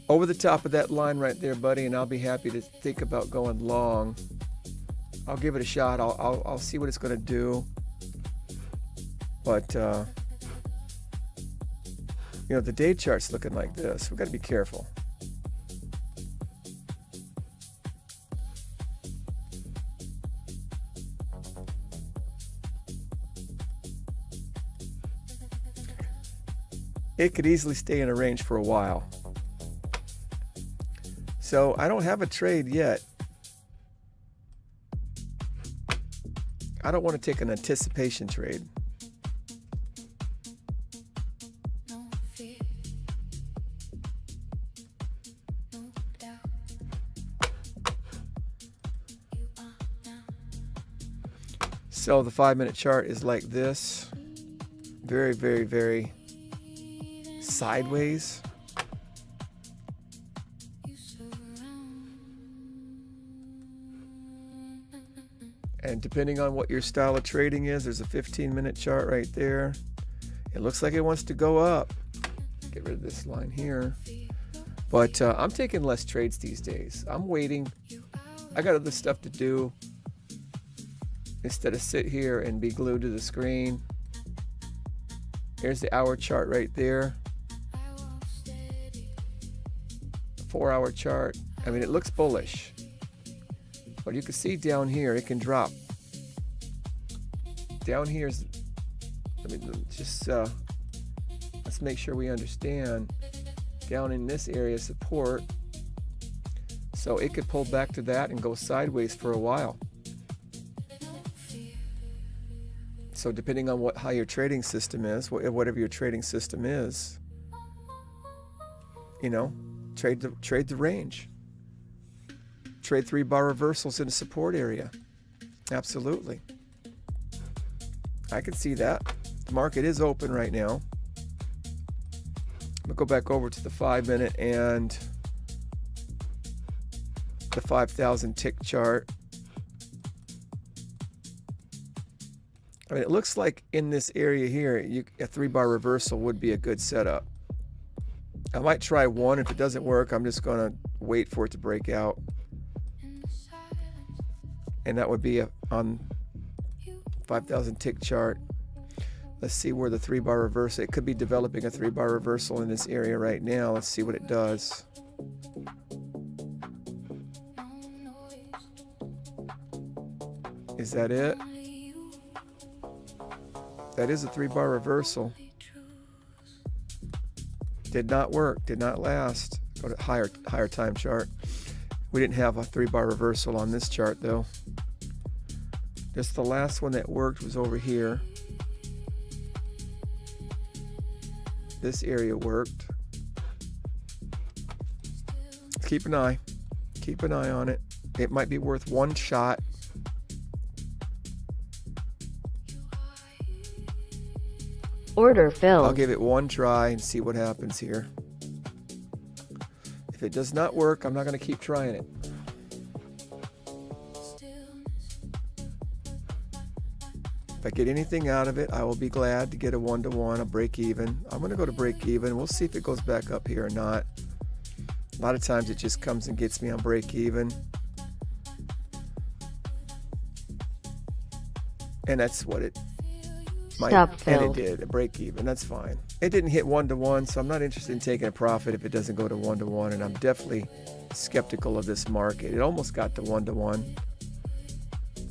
over the top of that line right there, buddy, and I'll be happy to think about going long. I'll give it a shot. I'll see what it's going to do. But you know, the day chart's looking like this. We've got to be careful. It could easily stay in a range for a while. So I don't have a trade yet. I don't want to take an anticipation trade. So the 5-minute chart is like this. Very, very, very sideways. And depending on what your style of trading is, there's a 15-minute chart right there. It looks like it wants to go up. Get rid of this line here. But I'm taking less trades these days. I'm waiting. I got other stuff to do instead of sit here and be glued to the screen. Here's the hour chart right there. 4-hour chart. I mean, it looks bullish. But you can see down here, it can drop. Down here's, let's make sure we understand. Down in this area, support. So it could pull back to that and go sideways for a while. So depending on how your trading system is, whatever your trading system is, you know, trade the range. Trade 3-bar reversals in a support area. Absolutely. I can see that. The market is open right now. I'm going to go back over to the 5-minute and the 5,000 tick chart. I mean, it looks like in this area here, a 3-bar reversal would be a good setup. I might try one. If it doesn't work, I'm just going to wait for it to break out. And that would be on 5,000 tick chart. Let's see where the 3-bar reversal, it could be developing a 3-bar reversal in this area right now. Let's see what it does. Is that it? That is a 3-bar reversal. Did not work, did not last. Go to higher time chart. We didn't have a 3-bar reversal on this chart though. Just the last one that worked was over here. This area worked. Keep an eye on it. It might be worth one shot. Order filled. I'll give it one try and see what happens here. If it does not work, I'm not going to keep trying it. If I get anything out of it, I will be glad to get a 1-to-1, a break even. I'm going to go to break even. We'll see if it goes back up here or not. A lot of times it just comes and gets me on break even. And that's what it might, and it did, a break even. That's fine. It didn't hit 1-to-1, so I'm not interested in taking a profit if it doesn't go to 1-to-1, and I'm definitely skeptical of this market. It almost got to 1-to-1.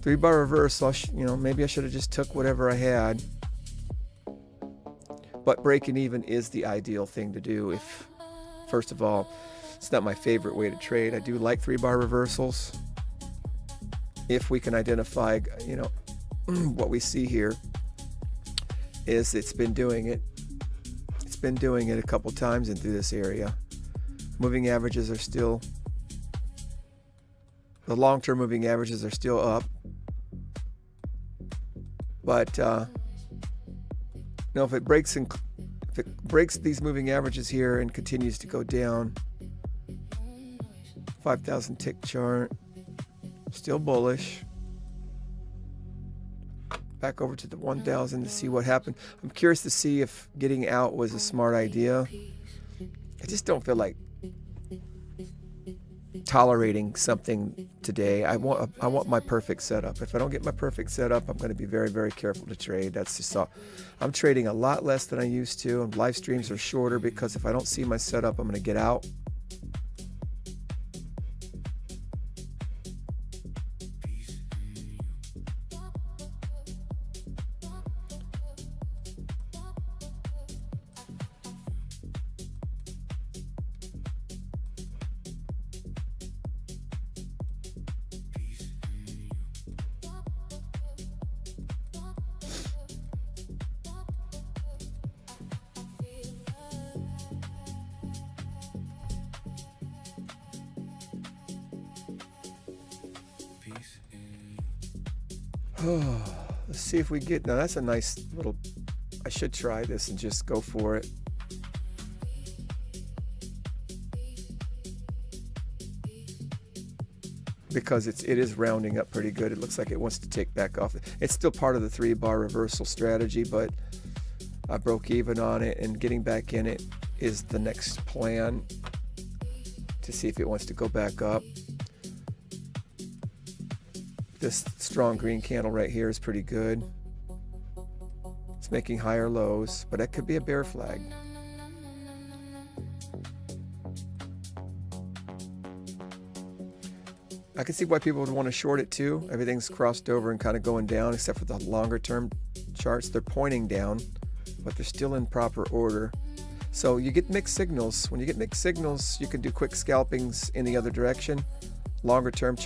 3-bar reversal, maybe I should have just took whatever I had. But breaking even is the ideal thing to do. If, first of all, it's not my favorite way to trade. I do like 3-bar reversals. If we can identify, what we see here is it's been doing it. It's been doing it a couple times into this area. Moving averages are still, the long-term moving averages are still up. But if it breaks these moving averages here and continues to go down, 5,000 tick chart, still bullish. Back over to the 1,000 to see what happened. I'm curious to see if getting out was a smart idea. I just don't feel like tolerating something today. I want my perfect setup. If I don't get my perfect setup, I'm going to be very, very careful to trade. That's just all. I'm trading a lot less than I used to, and live streams are shorter because if I don't see my setup, I'm going to get out. Let's see if we get, now that's a nice little, I should try this and just go for it. Because it is rounding up pretty good. It looks like it wants to take back off. It's still part of the 3-bar reversal strategy, but I broke even on it, and getting back in it is the next plan to see if it wants to go back up. This strong green candle right here is pretty good. It's making higher lows, but that could be a bear flag. I can see why people would want to short it too. Everything's crossed over and kind of going down, except for the longer term charts. They're pointing down, but they're still in proper order. So you get mixed signals. When you get mixed signals, you can do quick scalpings in the other direction. Longer term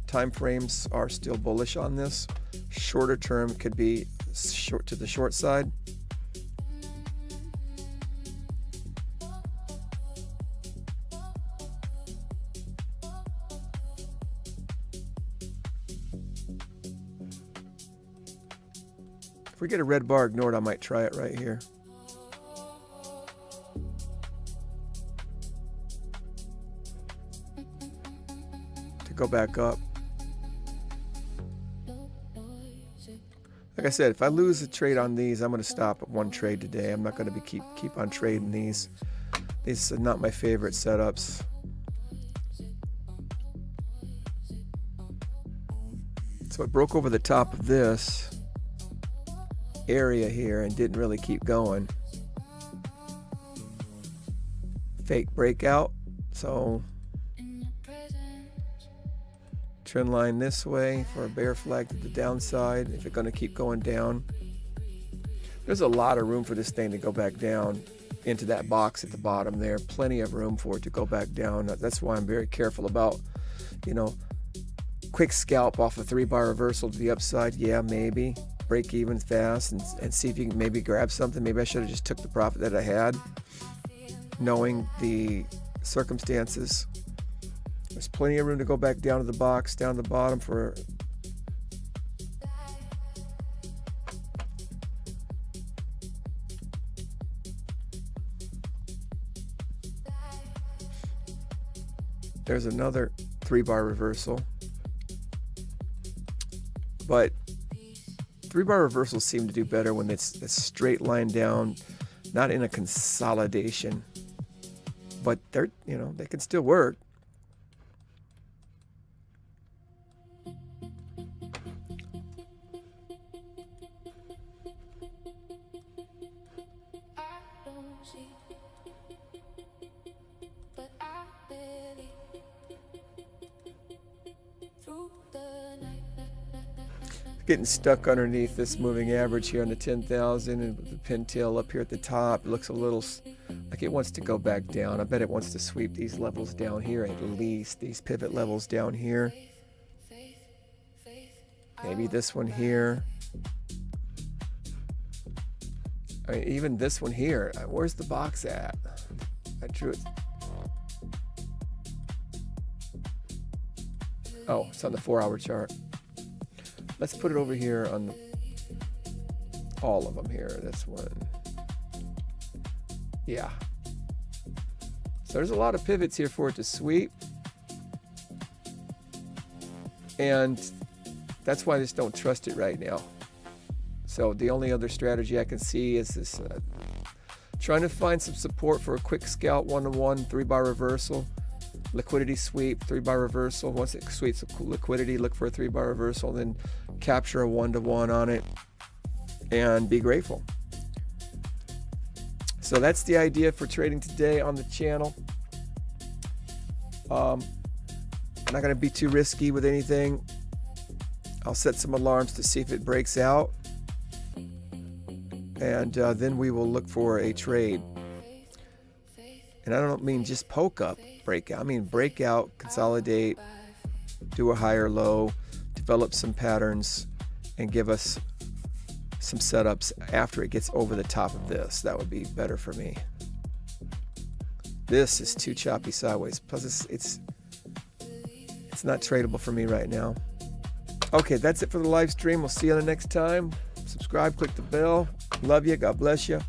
time frames are still bullish on this. Shorter term could be short to the short side. If we get a red bar ignored, I might try it right here. To go back up. Like I said, if I lose a trade on these, I'm going to stop at one trade today. I'm not going to be keep on trading these. These are not my favorite setups. So it broke over the top of this area here and didn't really keep going. Fake breakout. So trend line this way for a bear flag to the downside if it's going to keep going down. There's a lot of room for this thing to go back down into that box at the bottom there. Plenty of room for it to go back down. That's why I'm very careful about, quick scalp off a 3-bar reversal to the upside. Yeah, maybe break even fast and see if you can maybe grab something. Maybe I should have just took the profit that I had, knowing the circumstances. There's plenty of room to go back down to the box, down to the bottom for there's another 3-bar reversal. But 3-bar reversals seem to do better when it's a straight line down, not in a consolidation. But they're, they can still work. Getting stuck underneath this moving average here on the 10,000 and the pin tail up here at the top. It looks a little like it wants to go back down. I bet it wants to sweep these levels down here, at least these pivot levels down here. Maybe this one here. I mean, even this one here. Where's the box at? I drew it. Oh, it's on the 4-hour chart. Let's put it over here on all of them here. This one. Yeah. So there's a lot of pivots here for it to sweep. And that's why I just don't trust it right now. So the only other strategy I can see is this Trying to find some support for a quick scalp 1-to-1 3-bar reversal. Liquidity sweep, 3-bar reversal. Once it sweeps liquidity, look for a 3-bar reversal, then capture a 1-to-1 on it and be grateful. So that's the idea for trading today on the channel. I'm not going to be too risky with anything. I'll set some alarms to see if it breaks out, and then we will look for a trade. And I don't mean just poke up, breakout. I mean breakout, consolidate, do a higher low, develop some patterns, and give us some setups after it gets over the top of this. That would be better for me. This is too choppy sideways. Plus, it's not tradable for me right now. Okay, that's it for the live stream. We'll see you the next time. Subscribe, click the bell. Love you. God bless you.